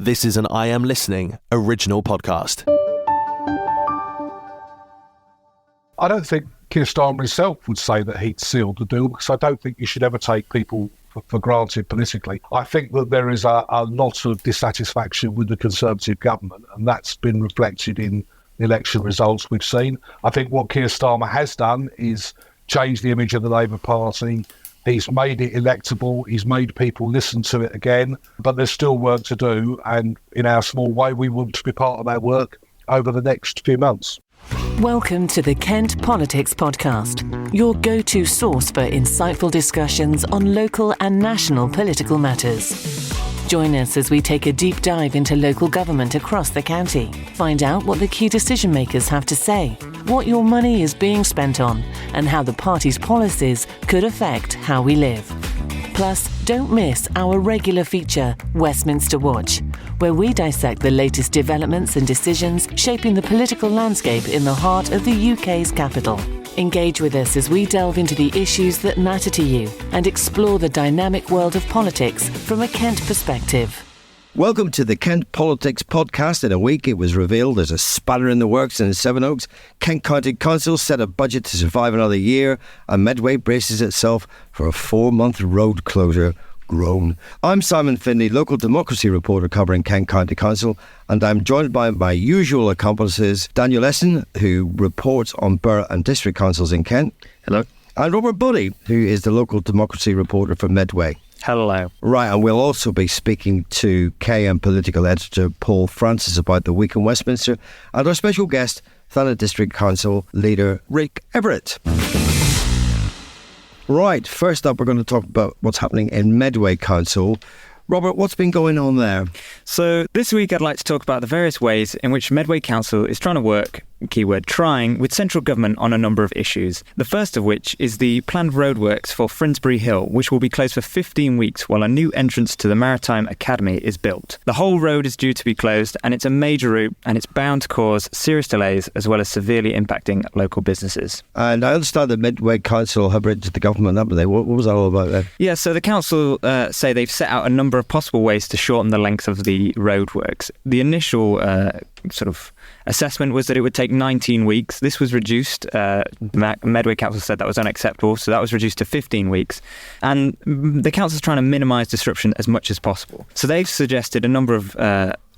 This is an I Am Listening original podcast. I don't think Keir Starmer himself would say that he'd sealed the deal, because I don't think you should ever take people for granted politically. I think that there is a lot of dissatisfaction with the Conservative government, and that's been reflected in the election results we've seen. I think what Keir Starmer has done is change the image of the Labour Party. He's made it electable. He's made people listen to it again. But there's still work to do. And in our small way, we want to be part of that work over the next few months. Welcome to the Kent Politics Podcast, your go-to source for insightful discussions on local and national political matters. Join us as we take a deep dive into local government across the county. Find out what the key decision makers have to say, what your money is being spent on, and how the party's policies could affect how we live. Plus, don't miss our regular feature, Westminster Watch, where we dissect the latest developments and decisions shaping the political landscape in the heart of the UK's capital. Engage with us as we delve into the issues that matter to you and explore the dynamic world of politics from a Kent perspective. Welcome to the Kent Politics Podcast. In a week, it was revealed there's a spanner in the works in Sevenoaks. Kent County Council set a budget to survive another year, and Medway braces itself for a 4-month road closure. Groan. I'm Simon Finlay, local democracy reporter covering Kent County Council, and I'm joined by my usual accomplices, Daniel Esson, who reports on borough and district councils in Kent. Hello. And Robert Buddy, who is the local democracy reporter for Medway. Hello. Right, and we'll also be speaking to KM political editor Paul Francis about the week in Westminster, and our special guest, Thanet District Council leader Rick Everett. Right, first up, we're going to talk about what's happening in Medway Council. Robert, what's been going on there? So this week I'd like to talk about the various ways in which Medway Council is trying to work, keyword trying, with central government on a number of issues. The first of which is the planned roadworks for Finsbury Hill, which will be closed for 15 weeks while a new entrance to the Maritime Academy is built. The whole road is due to be closed, and it's a major route, and it's bound to cause serious delays as well as severely impacting local businesses. And I understand that Medway Council have written to the government, haven't they? What was that all about then? Yeah, so the council say they've set out a number of possible ways to shorten the length of the roadworks. The initial sort of assessment was that it would take 19 weeks. This was reduced. Medway Council said that was unacceptable, so that was reduced to 15 weeks. And the council's trying to minimise disruption as much as possible. So they've suggested a number of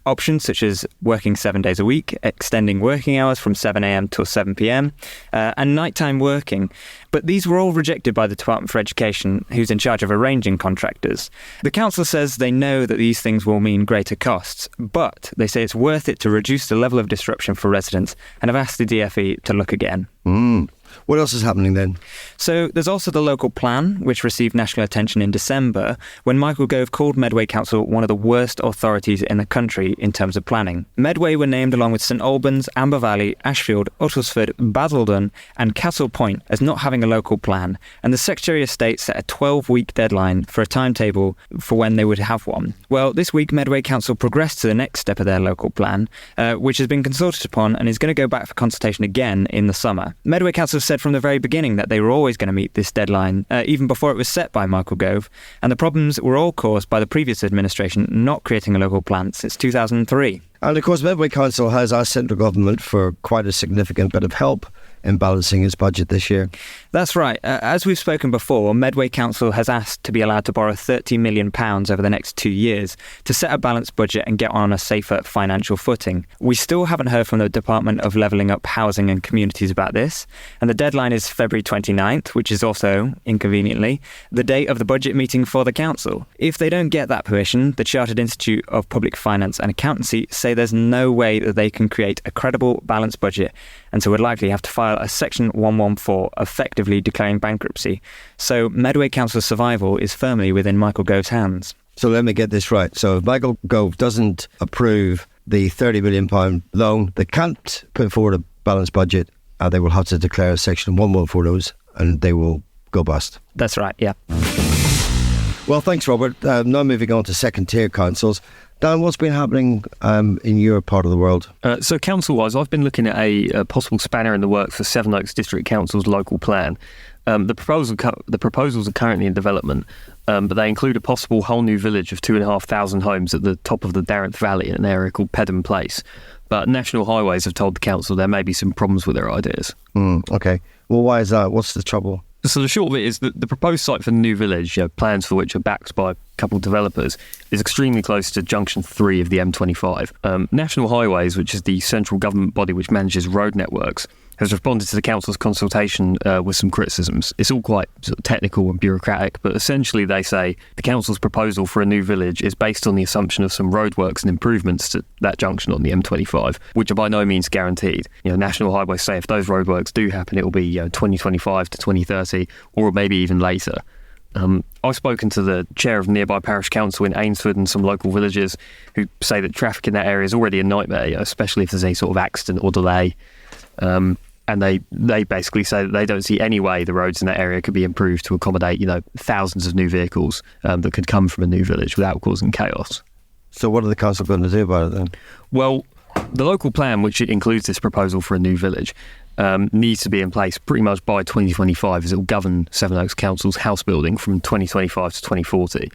options, such as working 7 days a week, extending working hours from 7 a.m. till 7 p.m, and nighttime working. But these were all rejected by the Department for Education, who's in charge of arranging contractors. The council says they know that these things will mean greater costs, but they say it's worth it to reduce the level of disruption for residents, and have asked the DFE to look again. What else is happening then? So there's also the local plan, which received national attention in December, when Michael Gove called Medway Council one of the worst authorities in the country in terms of planning. Medway were named along with St Albans, Amber Valley, Ashfield, Uttlesford, Basildon and Castle Point as not having a local plan, and the Secretary of State set a 12-week deadline for a timetable for when they would have one. Well, this week Medway Council progressed to the next step of their local plan, which has been consulted upon and is going to go back for consultation again in the summer. Medway Council said from the very beginning that they were always going to meet this deadline, even before it was set by Michael Gove, and the problems were all caused by the previous administration not creating a local plan since 2003. And of course, Medway Council has asked central government for quite a significant bit of help in balancing its budget this year. That's right. As we've spoken before, Medway Council has asked to be allowed to borrow £30 million over the next 2 years to set a balanced budget and get on a safer financial footing. We still haven't heard from the Department of Levelling Up Housing and Communities about this, and the deadline is February 29th, which is also, inconveniently, the date of the budget meeting for the council. If they don't get that permission, the Chartered Institute of Public Finance and Accountancy say there's no way that they can create a credible, balanced budget, and so would likely have to file a Section 114, effectively declaring bankruptcy. So Medway Council's survival is firmly within Michael Gove's hands. So let me get this right. So if Michael Gove doesn't approve the £30 million loan, they can't put forward a balanced budget, and they will have to declare a Section 114 those, and they will go bust. That's right, yeah. Well, thanks, Robert. Now moving on to second-tier councils. Dan, what's been happening in your part of the world? So council-wise, I've been looking at a possible spanner in the works for Sevenoaks District Council's local plan. The proposals are currently in development, but they include a possible whole new village of 2,500 homes at the top of the Darrenth Valley in an area called Pedham Place. But National Highways have told the council there may be some problems with their ideas. Okay. Well, why is that? What's the trouble? So the short of it is that the proposed site for the new village, plans for which are backed by a couple of developers, is extremely close to Junction 3 of the M25. National Highways, which is the central government body which manages road networks, has responded to the council's consultation with some criticisms. It's all quite sort of technical and bureaucratic, but essentially they say the council's proposal for a new village is based on the assumption of some roadworks and improvements to that junction on the M25, which are by no means guaranteed. National Highways say if those roadworks do happen, it will be 2025 to 2030, or maybe even later. I've spoken to the chair of nearby parish council in Ainsford and some local villages who say that traffic in that area is already a nightmare, especially if there's any sort of accident or delay. And they basically say that they don't see any way the roads in that area could be improved to accommodate, thousands of new vehicles that could come from a new village without causing chaos. So what are the council going to do about it then? Well, the local plan, which includes this proposal for a new village, needs to be in place pretty much by 2025, as it will govern Sevenoaks Council's house building from 2025 to 2040.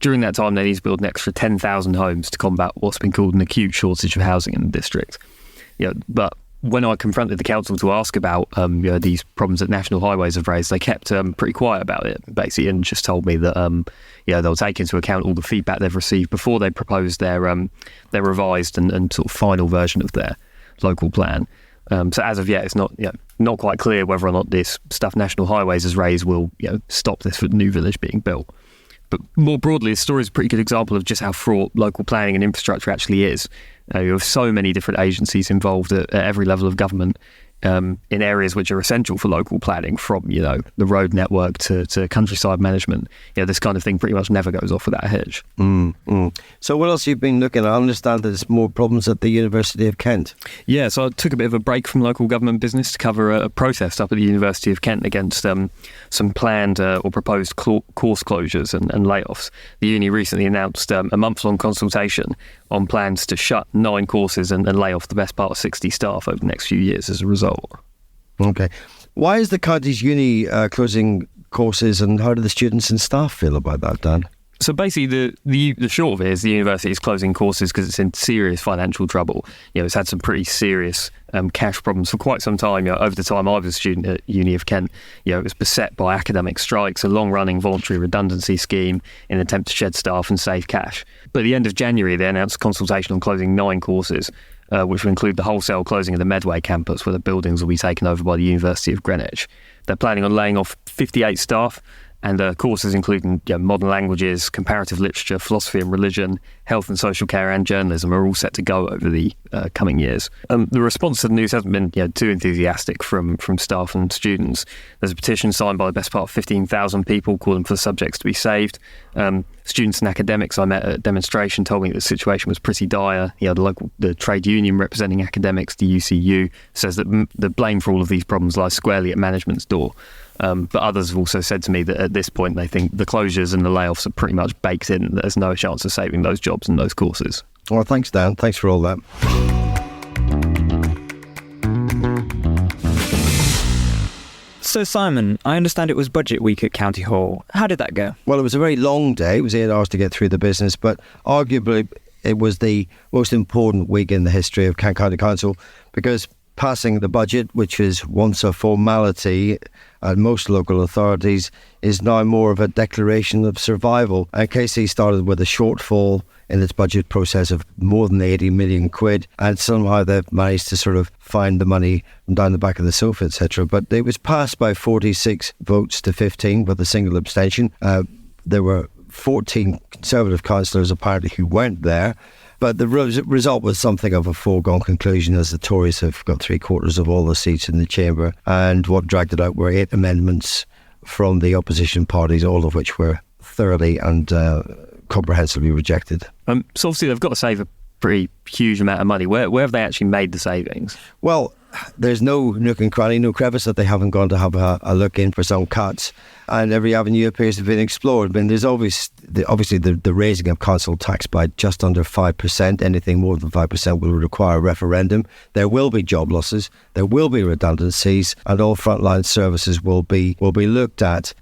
During that time, they need to build an extra 10,000 homes to combat what's been called an acute shortage of housing in the district. But when I confronted the council to ask about these problems that National Highways have raised, they kept pretty quiet about it, basically, and just told me that they'll take into account all the feedback they've received before they propose their revised and sort of final version of their local plan. So as of yet, it's not quite clear whether or not this stuff National Highways has raised will stop this new village being built. But more broadly, the story is a pretty good example of just how fraught local planning and infrastructure actually is. You have so many different agencies involved at every level of government in areas which are essential for local planning, from the road network to countryside management. This kind of thing pretty much never goes off without a hitch. So what else have you been looking at? I understand that there's more problems at the University of Kent. Yeah, so I took a bit of a break from local government business to cover a protest up at the University of Kent against some planned or proposed course closures and layoffs. The uni recently announced a month-long consultation on plans to shut 9 courses and lay off the best part of 60 staff over the next few years as a result. Okay. Why is the county's uni closing courses, and how do the students and staff feel about that, Dan? So basically, the short of it is the university is closing courses because it's in serious financial trouble. It's had some pretty serious cash problems for quite some time. Over the time I was a student at Uni of Kent, it was beset by academic strikes, a long-running voluntary redundancy scheme in an attempt to shed staff and save cash. But at the end of January, they announced a consultation on closing 9 courses, which will include the wholesale closing of the Medway campus, where the buildings will be taken over by the University of Greenwich. They're planning on laying off 58 staff, and courses including modern languages, comparative literature, philosophy and religion, health and social care and journalism are all set to go over the coming years. The response to the news hasn't been too enthusiastic from staff and students. There's a petition signed by the best part of 15,000 people calling for the subjects to be saved. Students and academics I met at a demonstration told me that the situation was pretty dire. The trade union representing academics, the UCU, says that the blame for all of these problems lies squarely at management's door. But others have also said to me that at this point they think the closures and the layoffs are pretty much baked in. There's no chance of saving those jobs and those courses. Well, thanks, Dan. Thanks for all that. So, Simon, I understand it was budget week at County Hall. How did that go? Well, it was a very long day. It was 8 hours to get through the business, but arguably it was the most important week in the history of Kent County Council, because passing the budget, which is once a formality at most local authorities, is now more of a declaration of survival. And KC started with a shortfall in its budget process of more than 80 million quid, and somehow they've managed to sort of find the money from down the back of the sofa, etc. But it was passed by 46 votes to 15 with a single abstention. There were 14 Conservative councillors apparently who weren't there. But the result was something of a foregone conclusion, as the Tories have got 3/4 of all the seats in the chamber. And what dragged it out were 8 amendments from the opposition parties, all of which were thoroughly and comprehensively rejected. So obviously they've got to save a pretty huge amount of money. Where have they actually made the savings? Well, there's no nook and cranny, no crevice that they haven't gone to have a look in for some cuts. and every avenue appears to have been explored. I mean, there's obviously the raising of council tax by just under 5%. Anything more than 5% will require a referendum. There will be job losses, there will be redundancies, and all frontline services will be looked at.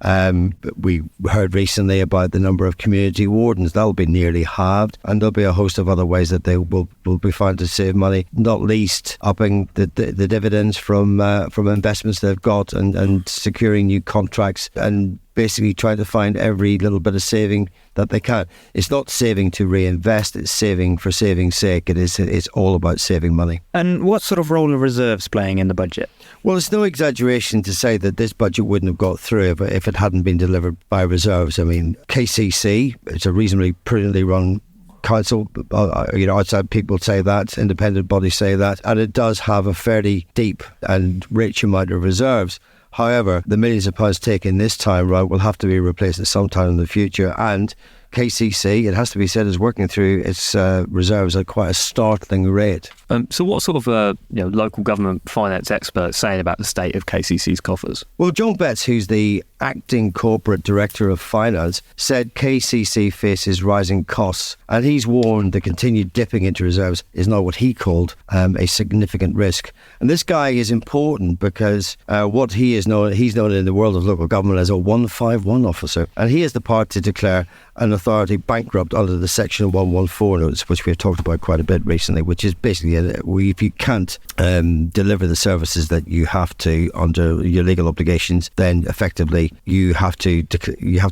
We heard recently about the number of community wardens. That'll be nearly halved, and there'll be a host of other ways that they will be found to save money, not least upping the dividends from investments they've got and securing new contracts and basically trying to find every little bit of saving that they can. It's not saving to reinvest, it's saving for saving's sake. It's all about saving money. And what sort of role are reserves playing in the budget? Well, it's no exaggeration to say that this budget wouldn't have got through if it hadn't been delivered by reserves. I mean, KCC, it's a reasonably prudently run council, outside people say that, independent bodies say that, and it does have a fairly deep and rich amount of reserves. However, the millions of pounds taken this time round will have to be replaced at some time in the future, and KCC, it has to be said, is working through its reserves at quite a startling rate. So what sort of local government finance experts saying about the state of KCC's coffers? Well, John Betts, who's the acting corporate director of finance, said KCC faces rising costs, and he's warned the continued dipping into reserves is not what he called a significant risk. And this guy is important because what he's known in the world of local government as a 151 officer, and he has the power to declare an authority bankrupt under the Section 114 notice, which we've talked about quite a bit recently, which is basically if you can't deliver the services that you have to under your legal obligations, then effectively you have to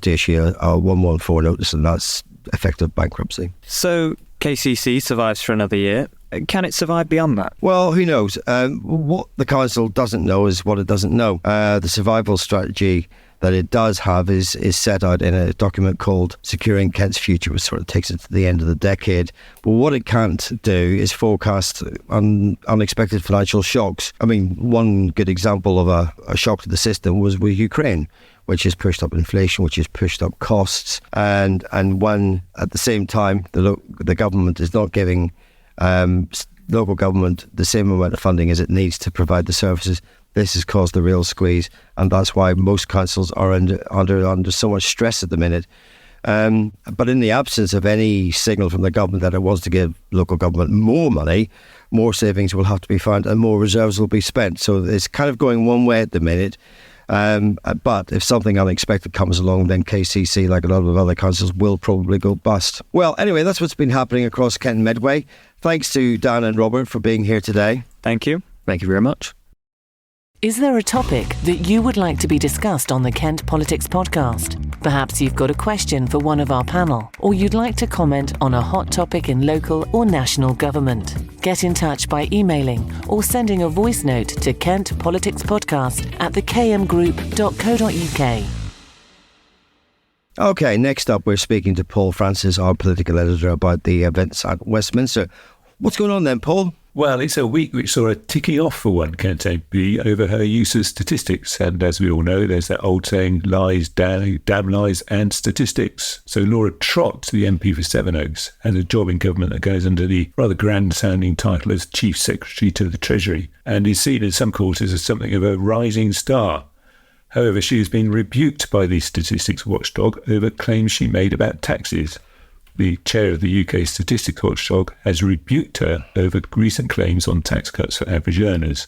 issue a 114 notice, and that's effective bankruptcy. So KCC survives for another year. Can it survive beyond that? Well, who knows? What the council doesn't know is what it doesn't know. The survival strategy that it does have is set out in a document called Securing Kent's Future, which sort of takes it to the end of the decade. But what it can't do is forecast unexpected financial shocks. I mean, one good example of a shock to the system was with Ukraine, which has pushed up inflation, which has pushed up costs, and when at the same time the government is not giving local government the same amount of funding as it needs to provide the services. This has caused a real squeeze, and that's why most councils are under so much stress at the minute. But in the absence of any signal from the government that it wants to give local government more money, more savings will have to be found and more reserves will be spent. So it's kind of going one way at the minute. But if something unexpected comes along, then KCC, like a lot of other councils, will probably go bust. Well, anyway, that's what's been happening across Kent and Medway. Thanks to Dan and Robert for being here today. Thank you. Thank you very much. Is there a topic that you would like to be discussed on the Kent Politics podcast? Perhaps you've got a question for one of our panel, or you'd like to comment on a hot topic in local or national government. Get in touch by emailing or sending a voice note to kentpoliticspodcast@thekmgroup.co.uk. Okay, next up we're speaking to Paul Francis, our political editor, about the events at Westminster. What's going on then, Paul? Well, it's a week which saw a ticking off for one Kent MP over her use of statistics. And as we all know, there's that old saying, lies, damn lies and statistics. So Laura Trott, the MP for Sevenoaks, has a job in government that goes under the rather grand-sounding title as Chief Secretary to the Treasury and is seen in some quarters as something of a rising star. However, she has been rebuked by the statistics watchdog over claims she made about taxes. The chair of the UK Statistics Watchdog has rebuked her over recent claims on tax cuts for average earners.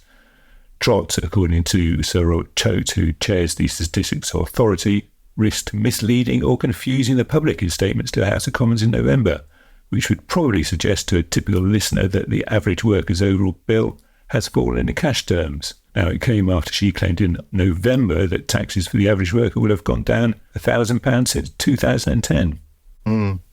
Trott, according to Sir Robert Choate, who chairs the Statistics Authority, risked misleading or confusing the public in statements to the House of Commons in November, which would probably suggest to a typical listener that the average worker's overall bill has fallen in cash terms. Now, it came after she claimed in November that taxes for the average worker would have gone down £1,000 since 2010.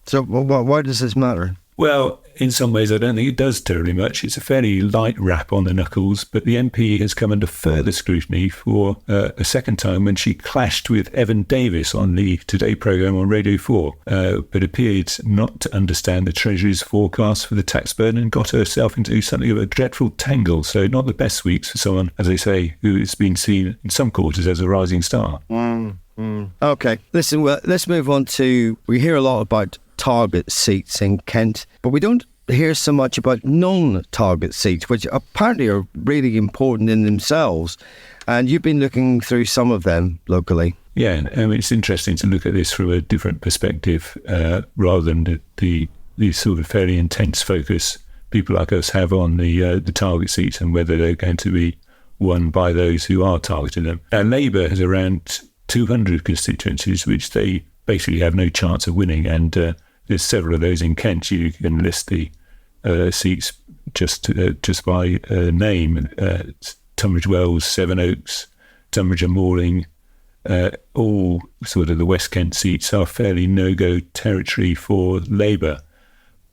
So why does this matter? Well, in some ways, I don't think it does terribly much. It's a fairly light rap on the knuckles, but the MP has come under further scrutiny for a second time when she clashed with Evan Davis on the Today programme on Radio 4, but appeared not to understand the Treasury's forecast for the tax burden and got herself into something of a dreadful tangle. So not the best weeks for someone, as I say, who has been seen in some quarters as a rising star. Okay, listen, well, let's move on to, we hear a lot about target seats in Kent, but we don't hear so much about non-target seats, which apparently are really important in themselves. And you've been looking through some of them locally. Yeah, it's interesting to look at this from a different perspective rather than the sort of fairly intense focus people like us have on the target seats and whether they're going to be won by those who are targeting them. And Labour has around 200 constituencies which they basically have no chance of winning, and there's several of those in Kent. You can list the seats just by name. Tunbridge Wells, Sevenoaks, Tunbridge and Malling, all sort of the West Kent seats are fairly no-go territory for Labour.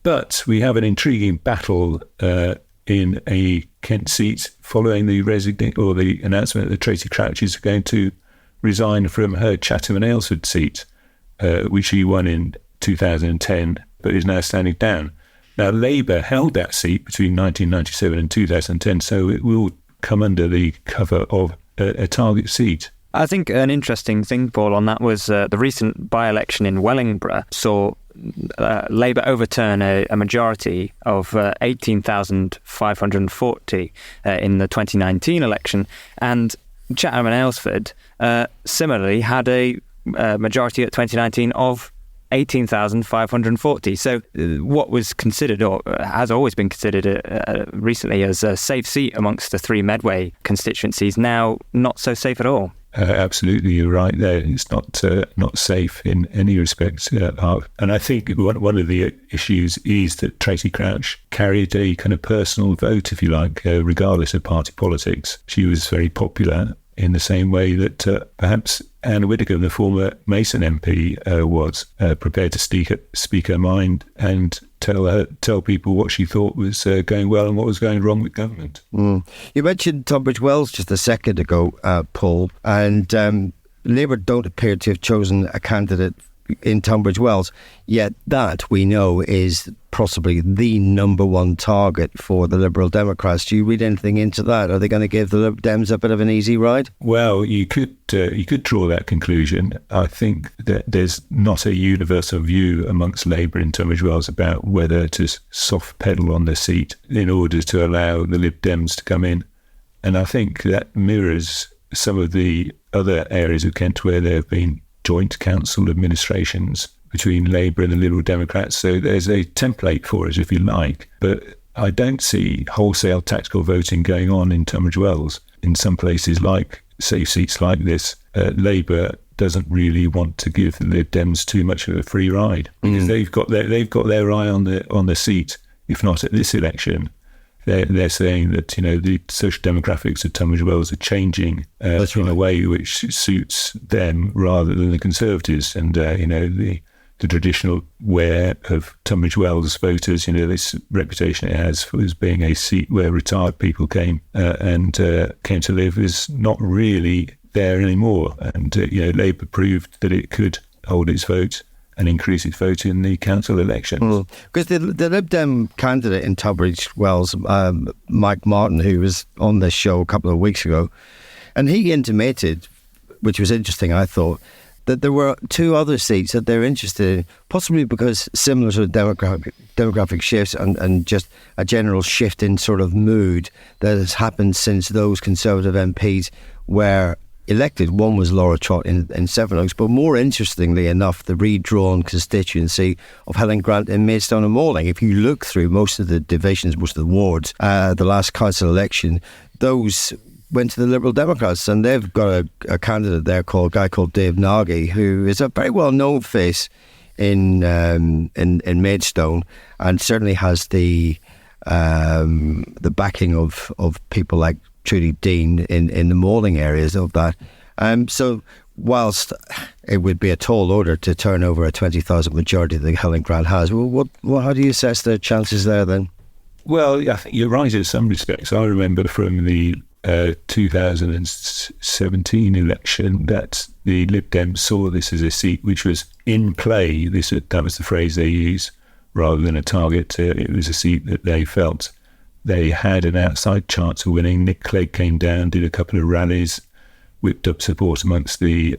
But we have an intriguing battle in a Kent seat following the announcement that Tracy Crouch is going to resign from her Chatham and Aylesford seat, which she won in 2010, but is now standing down. Now, Labour held that seat between 1997 and 2010, so it will come under the cover of a target seat. I think an interesting thing, Paul, on that was the recent by-election in Wellingborough saw Labour overturn a majority of 18,540 in the 2019 election, and Chatham and Aylesford similarly had a majority at 2019 of 18,540. So what was considered, or has always been considered recently as a safe seat amongst the three Medway constituencies, now not so safe at all. Absolutely, you're right there. It's not safe in any respect. And I think one of the issues is that Tracy Crouch carried a kind of personal vote, if you like, regardless of party politics. She was very popular in the same way that perhaps Anne Widdecombe, the former Mason MP, was prepared to speak her mind and tell people what she thought was going well and what was going wrong with government. You mentioned Tunbridge Wells just a second ago, Paul, and Labour don't appear to have chosen a candidate in Tunbridge Wells, yet that we know is possibly the number one target for the Liberal Democrats. Do you read anything into that? Are they going to give the Lib Dems a bit of an easy ride? Well, you could draw that conclusion. I think that there's not a universal view amongst Labour in Tunbridge Wells about whether to soft pedal on the seat in order to allow the Lib Dems to come in. And I think that mirrors some of the other areas of Kent where there have been joint council administrations between Labour and the Liberal Democrats. So there's a template for it, if you like. But I don't see wholesale tactical voting going on in Tunbridge Wells. In some places, like safe seats like this, Labour doesn't really want to give the Lib Dems too much of a free ride, because they've got their eye on the seat. If not at this election, they're saying that the social demographics of Tunbridge Wells are changing in a way which suits them rather than the Conservatives, and the traditional wear of Tunbridge Wells voters, this reputation it has as being a seat where retired people came to live, is not really there anymore. And Labour proved that it could hold its vote and increase its vote in the council elections. Because the Lib Dem candidate in Tunbridge Wells, Mike Martin, who was on this show a couple of weeks ago, and he intimated, which was interesting, I thought, that there were two other seats that they're interested in, possibly because similar to demographic shifts and just a general shift in sort of mood that has happened since those Conservative MPs were elected. One was Laura Trott in Sevenoaks, but more interestingly enough, the redrawn constituency of Helen Grant in Maidstone and Malling. If you look through most of the divisions, most of the wards, the last council election, those went to the Liberal Democrats, and they've got a candidate there called Dave Nagy, who is a very well-known face in Maidstone, and certainly has the backing of people like Trudy Dean in the Malling areas of that. So whilst it would be a tall order to turn over a 20,000 majority that Helen Grant has, how do you assess their chances there then? Well, I think you're right in some respects. I remember from the 2017 election that the Lib Dems saw this as a seat which was in play. That was the phrase they used, rather than a target. It was a seat that they felt they had an outside chance of winning. Nick Clegg came down, did a couple of rallies, whipped up support amongst the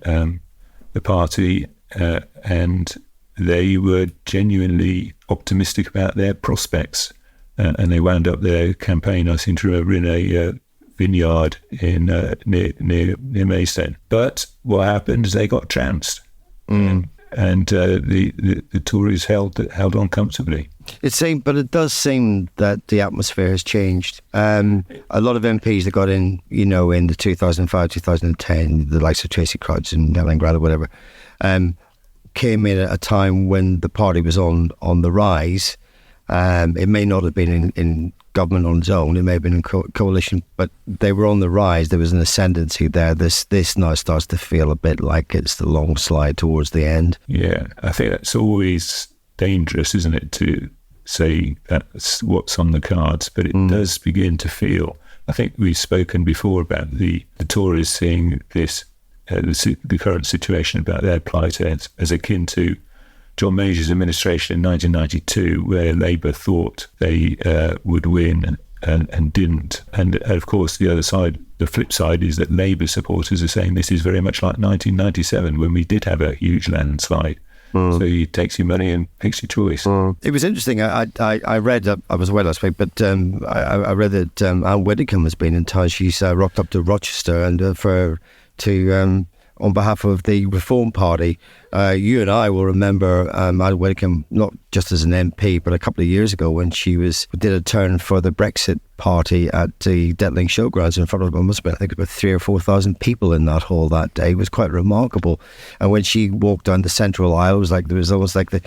party, and they were genuinely optimistic about their prospects. And they wound up their campaign, I seem to remember, in a vineyard in near Maidstone. But what happened is they got trounced, and the Tories held on comfortably. It does seem that the atmosphere has changed. A lot of MPs that got in, in the 2005, 2010, the likes of Tracy Crouch and Helen Grant or whatever, came in at a time when the party was on the rise. It may not have been in government on its own, it may have been in coalition, but they were on the rise. There was an ascendancy there. This now starts to feel a bit like it's the long slide towards the end. Yeah, I think that's always dangerous, isn't it, to say that's what's on the cards, but it does begin to feel. I think we've spoken before about the Tories seeing this, the current situation about their plight as akin to John Major's administration in 1992, where Labour thought they would win and didn't. And of course, the other side, the flip side, is that Labour supporters are saying this is very much like 1997, when we did have a huge landslide. So he takes your money and picks your choice. It was interesting. I read, I was away last week, but I read that Anne Widdecombe has been in touch. She's rocked up to Rochester and on behalf of the Reform Party. You and I will remember Anne Widdecombe not just as an MP, but a couple of years ago when she did a turn for the Brexit Party at the Detling Showgrounds in front of, must have been, I think, about 3,000 or 4,000 people in that hall that day. It was quite remarkable. And when she walked down the central aisle, it was like there was almost like the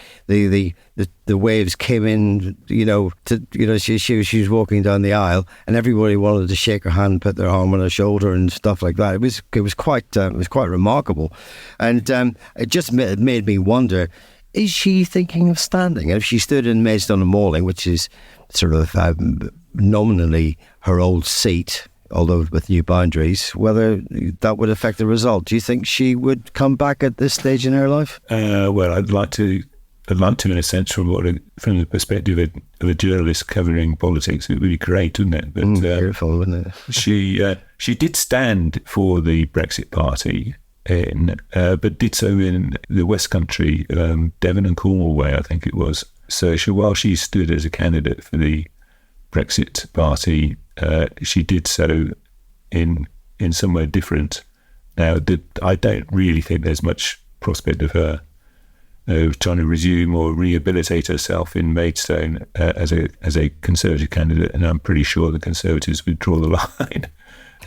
waves came in. She was walking down the aisle, and everybody wanted to shake her hand, put their arm on her shoulder, and stuff like that. It was quite remarkable, and it just made me wonder: is she thinking of standing? And if she stood in Maidstone and Malling, which is sort of nominally her old seat, although with new boundaries, whether that would affect the result. Do you think she would come back at this stage in her life? Well, I'd like to, in a sense, from the perspective of a journalist covering politics, it would be great, wouldn't it? But beautiful, wouldn't it? She did stand for the Brexit Party, but did so in the West Country, Devon and Cornwall way, I think it was. So while she stood as a candidate for the Brexit Party, she did so in somewhere different. Now, I don't really think there's much prospect of her trying to resume or rehabilitate herself in Maidstone as a Conservative candidate, and I'm pretty sure the Conservatives would draw the line.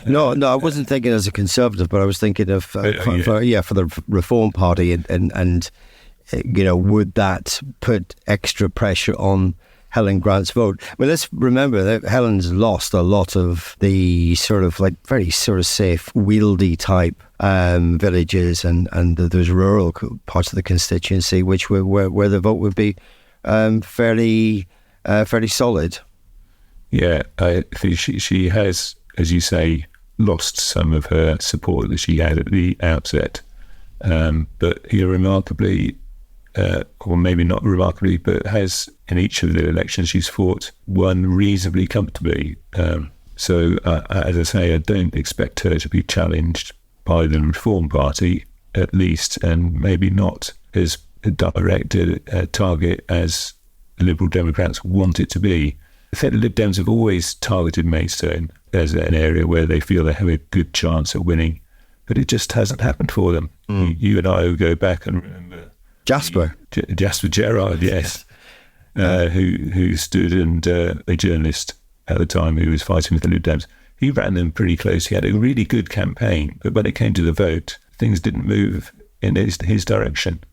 No, I wasn't thinking as a Conservative, but I was thinking of for the Reform Party, and would that put extra pressure on Helen Grant's vote? Well, let's remember that Helen's lost a lot of the sort of like very sort of safe, wieldy type villages, and there's rural parts of the constituency where the vote would be fairly solid. Yeah, I think she has, as you say, lost some of her support that she had at the outset, but remarkably, or maybe not remarkably, but has in each of the elections she's fought won reasonably comfortably. So as I say, I don't expect her to be challenged by the Reform Party, at least, and maybe not as direct a target as the Liberal Democrats want it to be. I think the Lib Dems have always targeted Maidstone as an area where they feel they have a good chance of winning, but it just hasn't happened for them. You and I will go back and remember Jasper Gerard, yes, who stood, and a journalist at the time who was fighting with the Lib Dems. He ran them pretty close. He had a really good campaign, but when it came to the vote, things didn't move in his direction.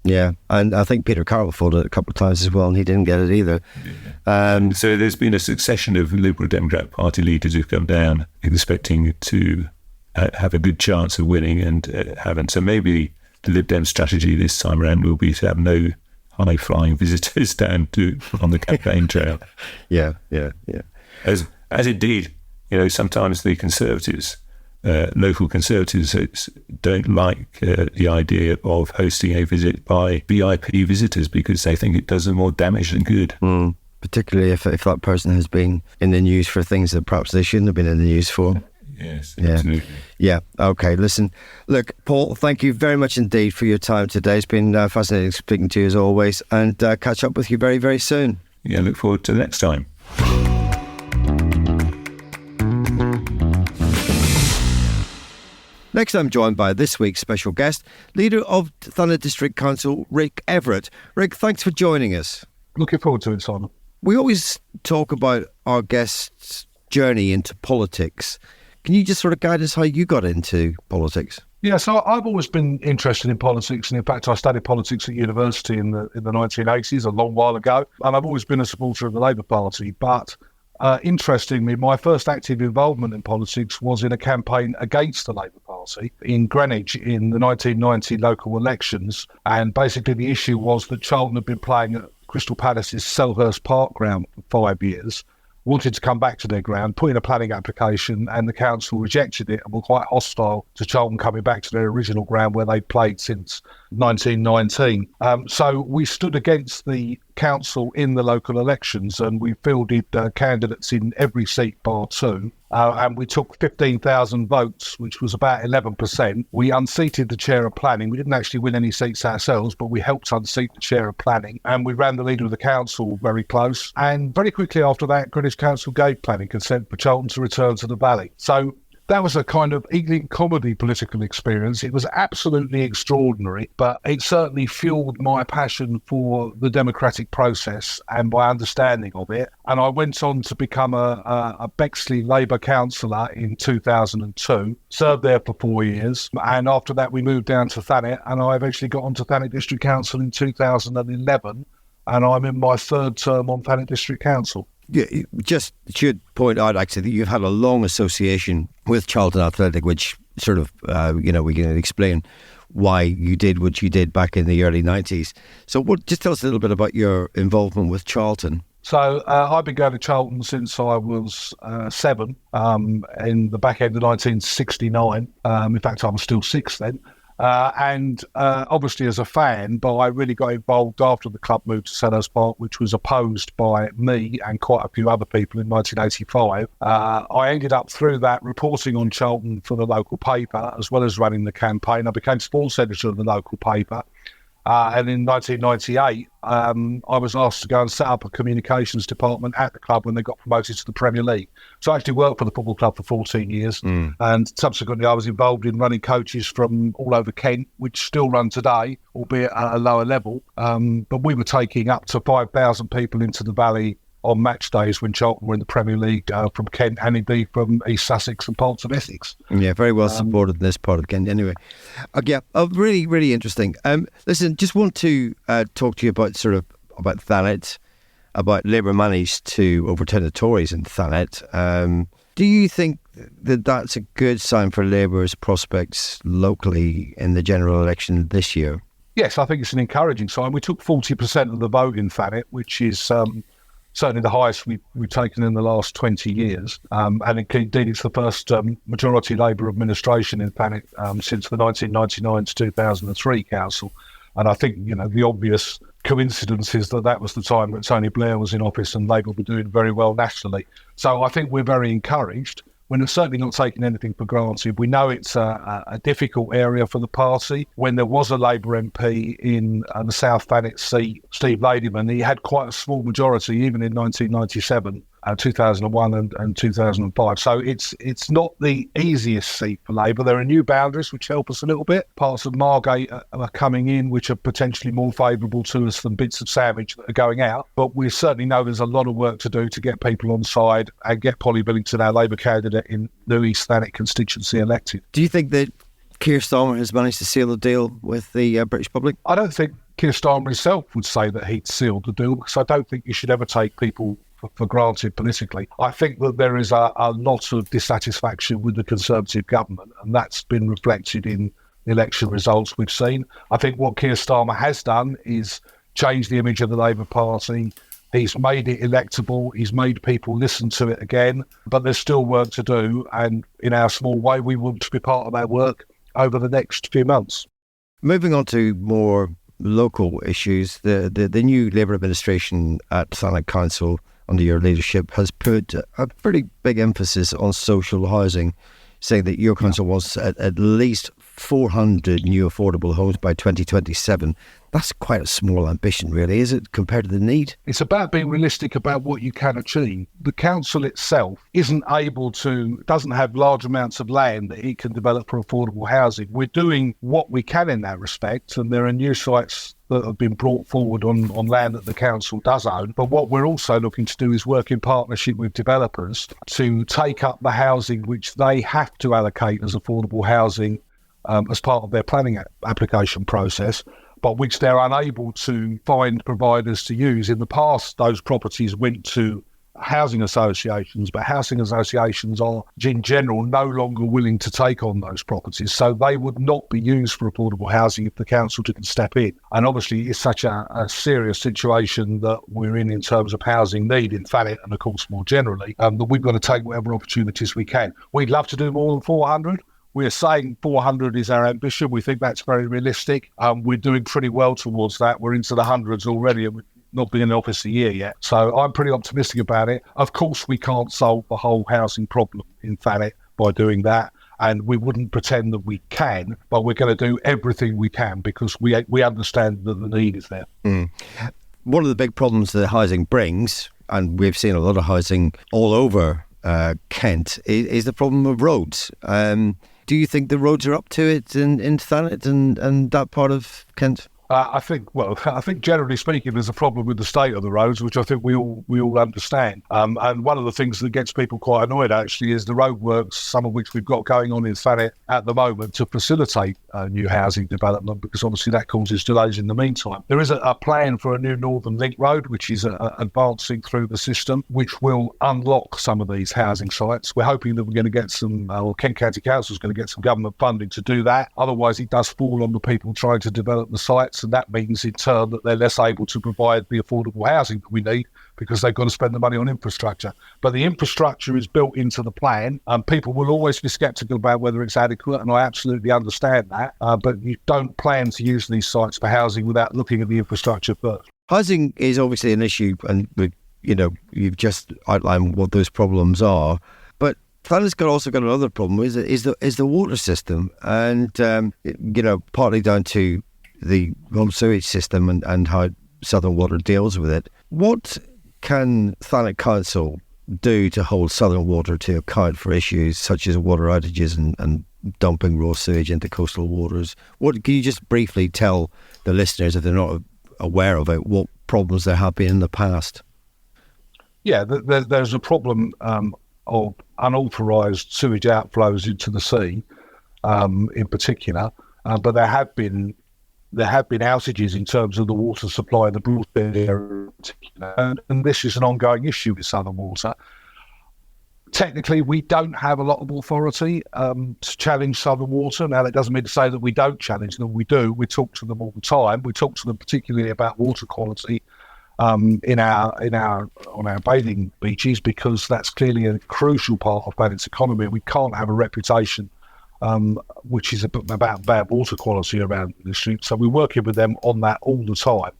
Yeah, and I think Peter Carroll fought it a couple of times as well, and he didn't get it either. So there's been a succession of Liberal Democrat Party leaders who've come down expecting to have a good chance of winning and haven't. So maybe the Lib Dem strategy this time around will be to have no high-flying visitors down on the campaign trail. Yeah. As indeed, sometimes the Conservatives, local Conservatives, don't like the idea of hosting a visit by VIP visitors because they think it does them more damage than good. Particularly if that person has been in the news for things that perhaps they shouldn't have been in the news for. Yes, absolutely. Yeah, okay, listen. Look, Paul, thank you very much indeed for your time today. It's been fascinating speaking to you as always, and catch up with you very, very soon. Yeah, look forward to the next time. Next, I'm joined by this week's special guest, leader of Thanet District Council, Rick Everett. Rick, thanks for joining us. Looking forward to it, Simon. We always talk about our guests' journey into politics. Can you just sort of guide us how you got into politics? Yeah, so I've always been interested in politics, and in fact, I studied politics at university in the 1980s, a long while ago, and I've always been a supporter of the Labour Party. But interestingly, my first active involvement in politics was in a campaign against the Labour Party in Greenwich in the 1990 local elections, and basically the issue was that Charlton had been playing at Crystal Palace's Selhurst Park ground for 5 years, wanted to come back to their ground, put in a planning application, and the council rejected it and were quite hostile to Charlton coming back to their original ground where they'd played since 1919. So we stood against the council in the local elections, and we fielded candidates in every seat bar two. And we took 15,000 votes, which was about 11%. We unseated the chair of planning. We didn't actually win any seats ourselves, but we helped unseat the chair of planning. And we ran the leader of the council very close. And very quickly after that, Greenwich Council gave planning consent for Charlton to return to the valley. So that was a kind of Ealing comedy political experience. It was absolutely extraordinary, but it certainly fueled my passion for the democratic process and my understanding of it. And I went on to become a Bexley Labour councillor in 2002, served there for 4 years. And after that, we moved down to Thanet, and I eventually got onto Thanet District Council in 2011. And I'm in my third term on Thanet District Council. Yeah, just should point out actually that you've had a long association with Charlton Athletic, which sort of, we can explain why you did what you did back in the early 90s. So just tell us a little bit about your involvement with Charlton. So I've been going to Charlton since I was 7, in the back end of 1969. In fact, I was still 6 then. And obviously as a fan, but I really got involved after the club moved to Selhurst Park, which was opposed by me and quite a few other people in 1985. I ended up through that reporting on Charlton for the local paper, as well as running the campaign. I became sports editor of the local paper. And in 1998, I was asked to go and set up a communications department at the club when they got promoted to the Premier League. So I actually worked for the football club for 14 years. And subsequently, I was involved in running coaches from all over Kent, which still run today, albeit at a lower level. But we were taking up to 5,000 people into the valley on match days when Charlton were in the Premier League, from Kent and indeed from East Sussex and parts of Essex. Yeah, very well supported in this part of Kent anyway. Really, really interesting. Listen, just want to talk to you about Thanet, about Labour managed to overturn the Tories in Thanet. Do you think that that's a good sign for Labour's prospects locally in the general election this year? Yes, I think it's an encouraging sign. We took 40% of the vote in Thanet, which is certainly the highest we've taken in the last 20 years. And indeed, it's the first majority Labour administration in Thanet since the 1999 to 2003 council. And I think, the obvious coincidence is that was the time that Tony Blair was in office and Labour were doing very well nationally. So I think we're very encouraged. We're certainly not taking anything for granted. We know it's a difficult area for the party. When there was a Labour MP in the South Thanet seat, Steve Ladyman, he had quite a small majority even in 1997, 2001 and 2005. So it's not the easiest seat for Labour. There are new boundaries which help us a little bit. Parts of Margate are coming in which are potentially more favourable to us than bits of Sandwich that are going out. But we certainly know there's a lot of work to do to get people on side and get Polly Billington, our Labour candidate in the East Thanet constituency, elected. Do you think that Keir Starmer has managed to seal the deal with the British public? I don't think Keir Starmer himself would say that he'd sealed the deal, because I don't think you should ever take people for granted politically. I think that there is a lot of dissatisfaction with the Conservative government, and that's been reflected in the election results we've seen. I think what Keir Starmer has done is change the image of the Labour Party. He's made it electable. He's made people listen to it again, but there's still work to do. And in our small way, we want to be part of that work over the next few months. Moving on to more local issues, the new Labour administration at Thanet Council under your leadership has put a pretty big emphasis on social housing, saying that your council wants at least 400 new affordable homes by 2027. That's quite a small ambition, really, is it, compared to the need? It's about being realistic about what you can achieve. The council itself doesn't have large amounts of land that it can develop for affordable housing. We're doing what we can in that respect, and there are new sites that have been brought forward on land that the council does own. But what we're also looking to do is work in partnership with developers to take up the housing which they have to allocate as affordable housing as part of their planning application process, but which they're unable to find providers to use. In the past, those properties went to housing associations, but housing associations are in general no longer willing to take on those properties, so they would not be used for affordable housing if the council didn't step in. And obviously it's such a serious situation that we're in terms of housing need in Thanet and of course more generally, that we've got to take whatever opportunities we can. We'd love to do more than 400. We're saying 400 is our ambition. We think that's very realistic. We're doing pretty well towards that. We're into the hundreds already, and we've not been in office a year yet. So I'm pretty optimistic about it. Of course, we can't solve the whole housing problem in Thanet by doing that, and we wouldn't pretend that we can, but we're going to do everything we can because we understand that the need is there. One of the big problems that housing brings, and we've seen a lot of housing all over Kent, is the problem of roads. Do you think the roads are up to it in Thanet and that part of Kent? I think generally speaking, there's a problem with the state of the roads, which I think we all understand. And one of the things that gets people quite annoyed actually is the roadworks, some of which we've got going on in Thanet at the moment to facilitate new housing development, because obviously that causes delays in the meantime. There is a plan for a new Northern Link Road, which is advancing through the system, which will unlock some of these housing sites. We're hoping that we're going to get Kent County Council is going to get some government funding to do that. Otherwise, it does fall on the people trying to develop the sites. And that means in turn that they're less able to provide the affordable housing that we need because they've got to spend the money on infrastructure. But the infrastructure is built into the plan, and people will always be sceptical about whether it's adequate, and I absolutely understand that. But you don't plan to use these sites for housing without looking at the infrastructure first. Housing is obviously an issue, and you've just outlined what those problems are. But Thanet's also got another problem, is the water system, and partly down to the home sewage system and how Southern Water deals with it. What can Thanet Council do to hold Southern Water to account for issues such as water outages and dumping raw sewage into coastal waters? What can you just briefly tell the listeners, if they're not aware of it, what problems there have been in the past? Yeah, there's a problem of unauthorised sewage outflows into the sea, in particular, but there have been outages in terms of the water supply in the Broadbend area in particular, and this is an ongoing issue with Southern Water. Technically, we don't have a lot of authority to challenge Southern Water. Now, that doesn't mean to say that we don't challenge them. We do. We talk to them all the time. We talk to them particularly about water quality on our bathing beaches, because that's clearly a crucial part of Thanet's economy. We can't have a reputation which is about bad water quality around the street. So we're working with them on that all the time.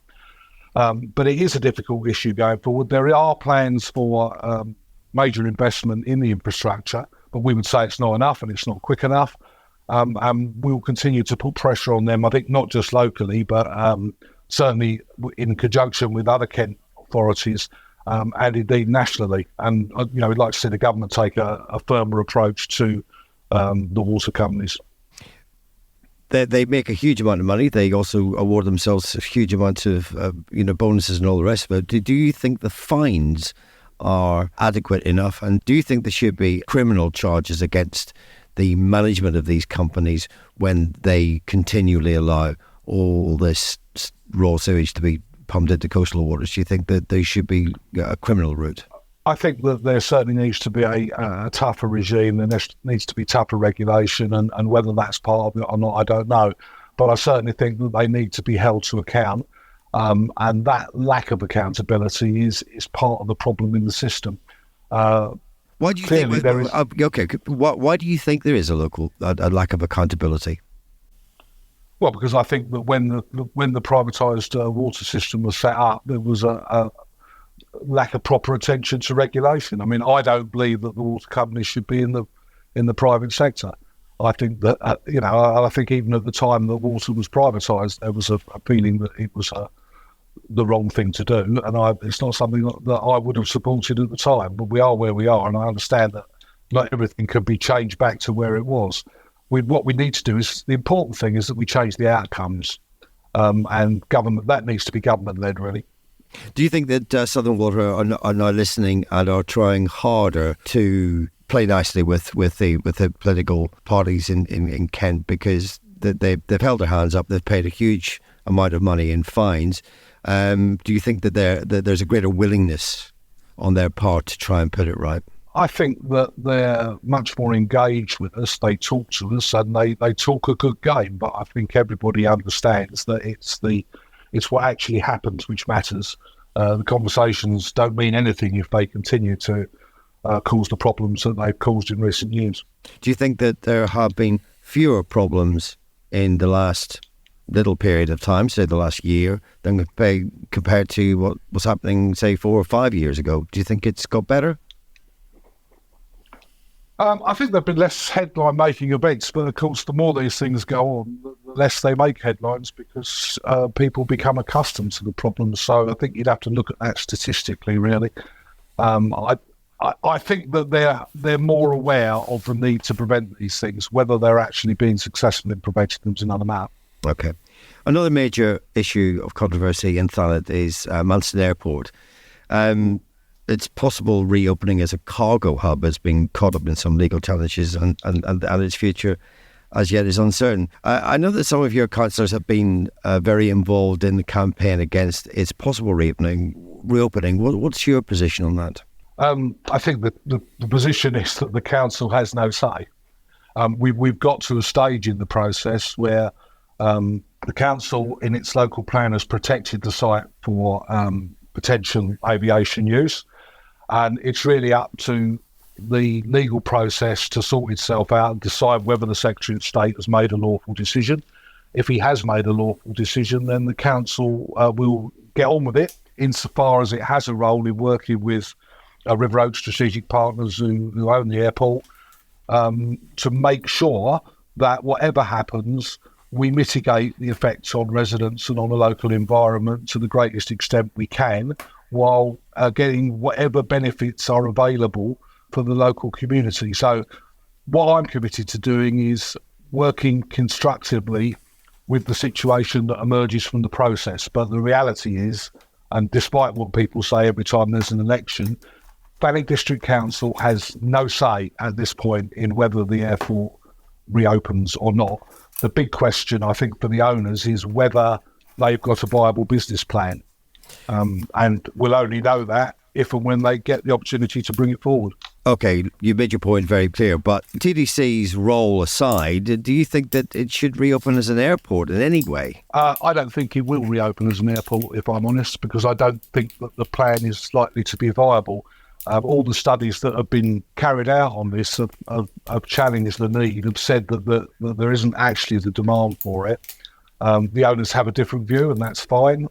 But it is a difficult issue going forward. There are plans for major investment in the infrastructure, but we would say it's not enough and it's not quick enough. And we'll continue to put pressure on them, I think, not just locally, but certainly in conjunction with other Kent authorities and indeed nationally. And, we'd like to see the government take a firmer approach to the water companies. They make a huge amount of money. They also award themselves a huge amount of bonuses and all the rest of it. Do you think the fines are adequate enough, and do you think there should be criminal charges against the management of these companies when they continually allow all this raw sewage to be pumped into coastal waters? Do you think that there should be a criminal route? I think that there certainly needs to be a tougher regime. There needs to be tougher regulation, and whether that's part of it or not, I don't know. But I certainly think that they need to be held to account, and that lack of accountability is part of the problem in the system. Why do you think there is? Why do you think there is a lack of accountability? Well, because I think that when the privatised water system was set up, there was a lack of proper attention to regulation. I mean, I don't believe that the water companies should be in the private sector. I think that, I think even at the time that water was privatised, there was a feeling that it was the wrong thing to do. And it's not something that I would have supported at the time, but we are where we are. And I understand that not everything can be changed back to where it was. What we need to do is, the important thing is that we change the outcomes. And government, that needs to be government-led, really. Do you think that Southern Water are now listening and are trying harder to play nicely with the political parties in Kent, because they've held their hands up, they've paid a huge amount of money in fines? Do you think that there's a greater willingness on their part to try and put it right? I think that they're much more engaged with us. They talk to us and they talk a good game, but I think everybody understands that it's what actually happens which matters. The conversations don't mean anything if they continue to cause the problems that they've caused in recent years. Do you think that there have been fewer problems in the last little period of time, say the last year, than compared to what was happening, say, 4 or 5 years ago? Do you think it's got better? I think there have been less headline-making events, but of course, the more these things go on, the less they make headlines, because people become accustomed to the problems. So I think you'd have to look at that statistically, really. I think that they're more aware of the need to prevent these things. Whether they're actually being successful in preventing them is another matter. Okay. Another major issue of controversy in Thanet is Manston Airport. Its possible reopening as a cargo hub has been caught up in some legal challenges, and its future as yet is uncertain. I know that some of your councillors have been very involved in the campaign against its possible reopening. What's your position on that? I think that the position is that the council has no say. We've got to a stage in the process where the council in its local plan has protected the site for potential aviation use, and it's really up to the legal process to sort itself out and decide whether the Secretary of State has made a lawful decision. If he has made a lawful decision, then the council will get on with it, insofar as it has a role in working with River Oaks strategic partners who own the airport, to make sure that whatever happens, we mitigate the effects on residents and on the local environment to the greatest extent we can, while getting whatever benefits are available for the local community. So what I'm committed to doing is working constructively with the situation that emerges from the process. But the reality is, and despite what people say every time there's an election, Sevenoaks District Council has no say at this point in whether the airport reopens or not. The big question, I think, for the owners is whether they've got a viable business plan. And we'll only know that if and when they get the opportunity to bring it forward. Okay, you made your point very clear, but TDC's role aside, do you think that it should reopen as an airport in any way? I don't think it will reopen as an airport, if I'm honest, because I don't think that the plan is likely to be viable. All the studies that have been carried out on this have challenged the need, have said that there isn't actually the demand for it. The owners have a different view, and that's fine.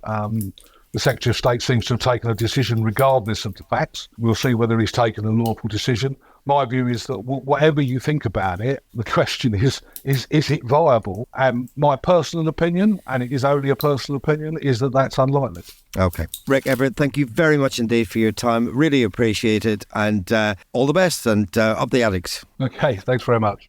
The Secretary of State seems to have taken a decision regardless of the facts. We'll see whether he's taken a lawful decision. My view is that whatever you think about it, the question is it viable? And my personal opinion, and it is only a personal opinion, is that that's unlikely. Okay. Rick Everett, thank you very much indeed for your time. Really appreciate it. And all the best, and up the attics. Okay, thanks very much.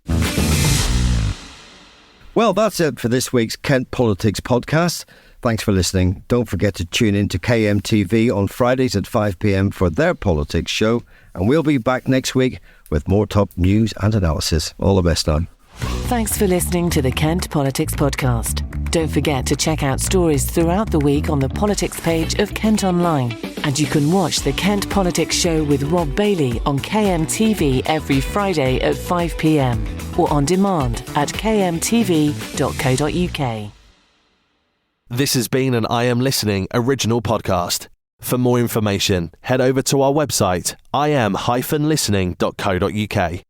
Well, that's it for this week's Kent Politics podcast. Thanks for listening. Don't forget to tune in to KMTV on Fridays at 5 p.m. for their politics show. And we'll be back next week with more top news and analysis. All the best now. Thanks for listening to the Kent Politics Podcast. Don't forget to check out stories throughout the week on the politics page of Kent Online. And you can watch the Kent Politics Show with Rob Bailey on KMTV every Friday at 5 p.m. or on demand at kmtv.co.uk. This has been an I Am Listening original podcast. For more information, head over to our website, im-listening.co.uk.